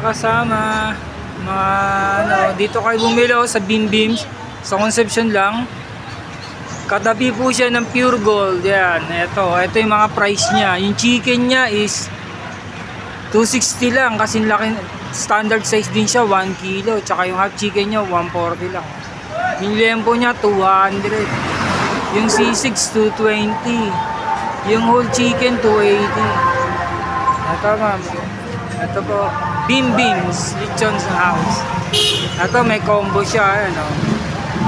kasama. Dito kayo bumili sa Beam Beams sa Concepcion lang. Katabi po siya ng Pure Gold. Yan, ito yung mga price niya. Yung chicken niya is 260 lang kasi laki, standard size din siya, 1 kilo. Tsaka yung half chicken niya 140 lang. Yung lempo niya 200. Yung C6 220. Yung whole chicken 280. Ito ma'am, ito po Beam Beams Lechon's House. Ito may combo siya,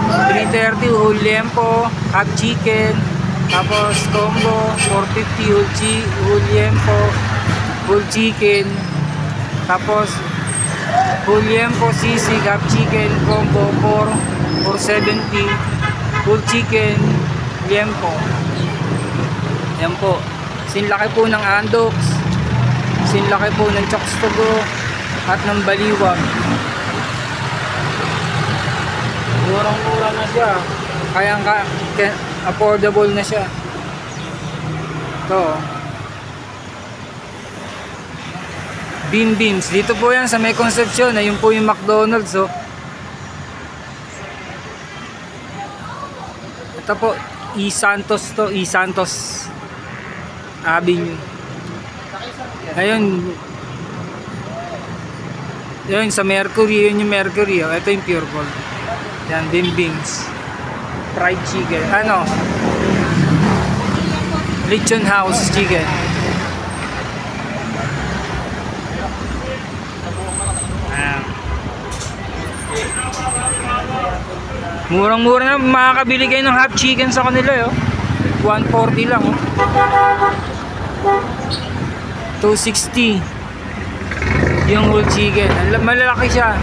330 whole lempo, half chicken, tapos combo 450 whole lempo, whole chicken, tapos whole lempo, sisig, half chicken, combo 470 whole chicken, lempo. Yan po. Sinlaki po ng Andox, sinlaki po ng Chokes to Go at ng Baliwag. Murang-mura na siya. Kaya affordable na siya. Ito. Beam Beams. Dito po yan sa may Concepcion. Ayun po yung McDonald's. Oh. Ito po. E-Santos to. E-Santos Avenue. Ngayon, yun sa Mercury, yun yung Mercury. Oh. Ito yung Pure Gold. Yan, Beam Beams. Fried chicken. Lechon House chicken. Murang-mura na. Makakabili kayo ng half chicken sa kanila. 140 lang. 260 yung whole chicken. Malalaki siya.